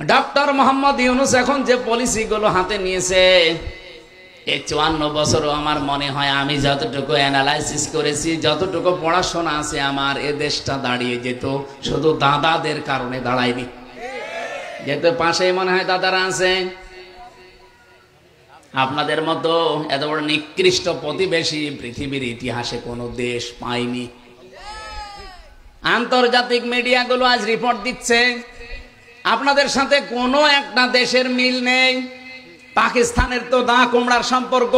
Doctor Mohammad Yunus এখন যে পলিসিগুলো হাতে নিয়েছে, এই 54 বছরও আমার মনে হয় আমি যতটুকু অ্যানালাইসিস করেছি, যতটুকু পড়াশোনা আছে আমার, এ দেশটা দাঁড়িয়ে যেত শুধু দাদাদের কারণে দাঁড়ায়নি। যেহেতু পাশেই মনে হয় দাদারা আছে, আপনাদের মতো এত বড় নিকৃষ্ট প্রতিবেশী পৃথিবীর ইতিহাসে কোনো দেশ পায়নি। আন্তর্জাতিক মিডিয়াগুলো আজ রিপোর্ট দিচ্ছে আপনাদের সাথে কোনো একটা দেশের মিল নেই। পাকিস্তানের তো দা কুমড়ার সম্পর্ক,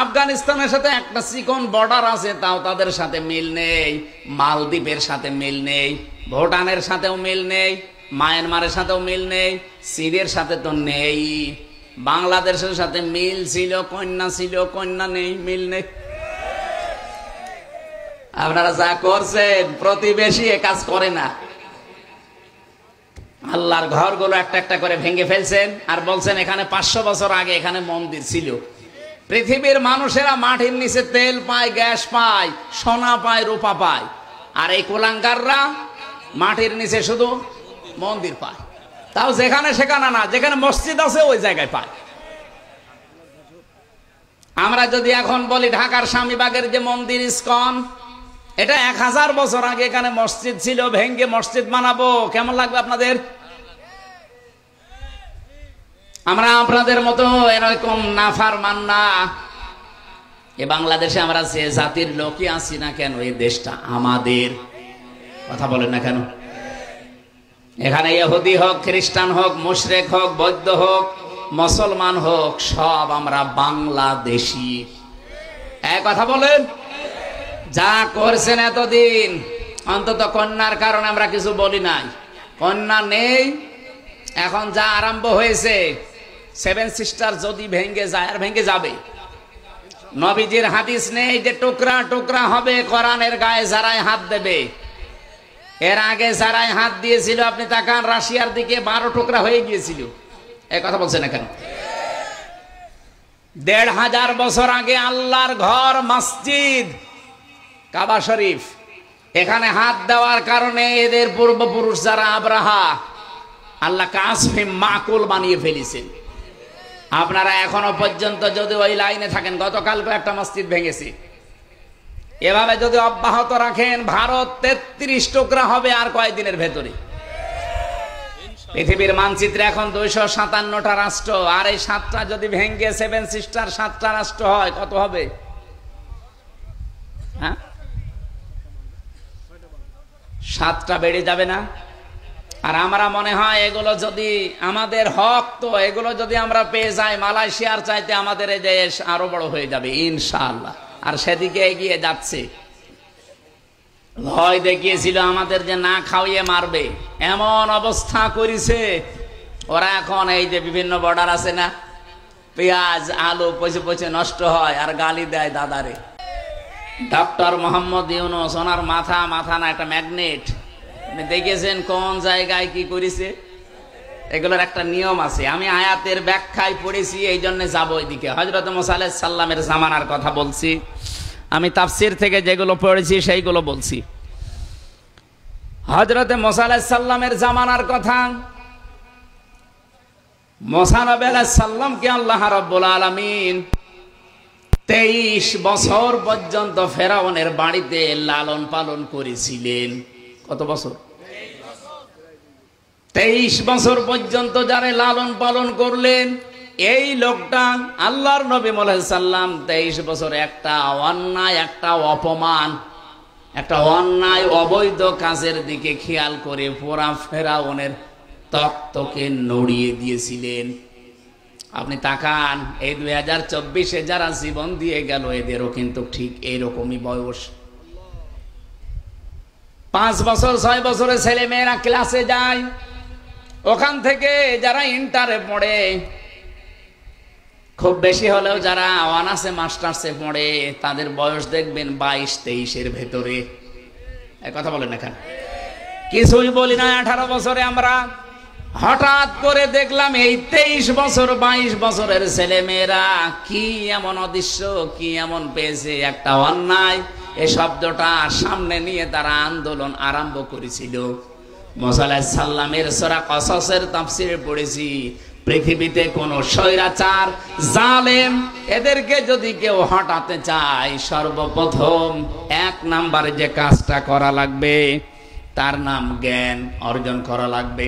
আফগানিস্তানের সাথে একটা চিকন বর্ডার আছে, তাও তাদের সাথে মিল নেই। মালদ্বীপের সাথে মিল নেই, ভুটানের সাথেও মিল নেই, মায়ানমারের সাথেও মিল নেই, সিরিয়ার সাথে তো নেই। বাংলাদেশের সাথে মিল ছিল, কন্যা ছিল, কন্যা নেই, মিল নেই। আপনারা যা করছেন, প্রতিবেশী এ কাজ করে না। আল্লাহর ঘরগুলো একটা একটা করে ভেঙে ফেলছেন আর বলছেন এখানে 500 বছর আগে এখানে মন্দির ছিল। পৃথিবীর মানুষেরা মাটির নিচে তেল পায়, গ্যাস পায়, সোনা পায়, রূপা পায়, আর এই কুলাঙ্গাররা মাটির নিচে শুধু মন্দির পায়, তাও যেখানে সেখানে না, যেখানে মসজিদ আছে ওই জায়গায় পায়। আমরা যদি এখন বলি ঢাকার স্বামীবাগের যে মন্দির ইস্কন, এটা 1000 বছর আগে এখানে মসজিদ ছিল, ভেঙ্গে মসজিদ বানাবো, কেমন লাগবে আপনাদের? আমরা আপনাদের মতো এরকম নাফরমান না। এ বাংলাদেশে আমরা যে জাতির লোকই আছি না কেন, এই দেশটা আমাদের। কথা বলেন না কেন? এখানে ইহুদি হোক, খ্রিস্টান হোক, মুশরিক হোক, বৌদ্ধ হোক, মুসলমান হোক, সব আমরা বাংলাদেশী। এক কথা বলেন। যা করছেন এতদিন, অন্তত কন্যার কারণে আমরা কিছু বলি নাই। কন্যা নেই, এখন যা আরম্ভ হয়েছে, 7 সিস্টার যদি ভেঙে যায়, আর ভেঙে যাবে। নবীজির হাদিস নেই যে টুকরা টুকরা হবে, কোরআনের গায়ে যারাই হাত দেবে। এর আগে যারাই হাত দিয়েছিল, আপনি তাকান রাশিয়ার দিকে, 12 টুকরা হয়ে গিয়েছিল। এই কথা বলছেন না কেন? 1500 বছর আগে আল্লাহর ঘর, মসজিদ কাবা শরীফ, এখানে হাত দেওয়ার কারণে এদের পূর্বপুরুষ যারা আব্রাহা, আল্লাহ কাসফে মাকুল বানিয়ে ফেলেছেন। আপনারা এখনো পর্যন্ত যদি ওই লাইনে থাকেন, গতকালকে একটা মসজিদ ভেঙেছে, এভাবে যদি অব্যাহত রাখেন, ভারত 33 টুকরা হবে আর কয়েকদিনের ভেতরে। পৃথিবীর মানচিত্রে এখন 257টা রাষ্ট্র, আর এই 7টা যদি ভেঙে 7 সিস্টার 7টা রাষ্ট্র হয়, কত হবে? হ্যাঁ, 7টা বেড়ে যাবে না? আর আমরা মনে হয় এগুলো যদি আমাদের হক, তো এগুলো যদি আমরা পেয়ে যাই, মালয়েশিয়ার চাইতে আমাদের এই দেশ আরো বড় হয়ে যাবে ইনশাআল্লাহ। আর সেদিকে এগিয়ে যাচ্ছে। ভয় দেখিয়েছিল আমাদের যে না খাওয়িয়ে মারবে, এমন অবস্থা করেছে ওরা। এখন এই যে বিভিন্ন বর্ডার আছে না, পেঁয়াজ আলু পচে পচে নষ্ট হয়, আর গালি দেয় দাদারে। ডক্টর মোহাম্মদ ইউনূস, ওনার মাথা না একটা ম্যাগনেট। আপনি দেখেছেন কোন জায়গায় কি করেছে? এগুলোর একটা নিয়ম আছে, আমি আয়াতের ব্যাখ্যায় পড়েছি, এই জন্য যাবো ওইদিকে। হযরত মুসা আলাইহিস সালামের জামানার কথা বলছি, আমি তাফসীর থেকে যেগুলো পড়েছি সেইগুলো বলছি। হযরত মুসা আলাইহিস সালামের জামানার কথা। মুসা নবী আলাইহিস সালামকে আল্লাহ রাব্বুল আলামিন 23 বছর পর্যন্ত ফেরাউনের বাড়িতে লালন পালন করেছিলেন। কত বছর? 23 বছর পর্যন্ত যারা লালন পালন করলেন, এই লোকটা আল্লাহর নবী মুহাম্মদ সাল্লাম 23 বছর একটা অন্যায়, একটা অপমান, একটা অন্যায় অবৈধ কাজের দিকে খেয়াল করে পুরা ফেরাউনের তক্তকে নড়িয়ে দিয়েছিলেন। আপনি তাকান, এই 2024-এ যারা জীবন দিয়ে গেল, এদেরও কিন্তু ঠিক এইরকমই বয়স। 5 বছর 6 বছরের ছেলে মেয়েরা ক্লাসে যায়, ওখান থেকে যারা ইন্টারে পড়ে, খুব বেশি হলেও যারা অনার্সে মাস্টার্সে পড়ে, তাদের বয়স দেখবেন 22-23-এর ভেতরে। এই কথা বলেন এখানে কিছুই বলি না। 18 বছরে আমরা হঠাৎ করে দেখলাম এই 23 বছর 22 বছরের ছেলে মেয়েরা কি এমন অদৃশ্য, কি এমন পেয়েছে, একটা অন্যায় এই শব্দটা সামনে নিয়ে তারা আন্দোলন আরম্ভ করেছিল। মুসা আলাইহিস সালামের সূরা কসসের তাফসীরে পড়েছি, পৃথিবীতে কোন স্বৈরাচার জালেম এদেরকে যদি কেউ হটাতে চায়, সর্বপ্রথম 1 নম্বরে যে কাজটা করা লাগবে তার নাম জ্ঞান অর্জন করা লাগবে।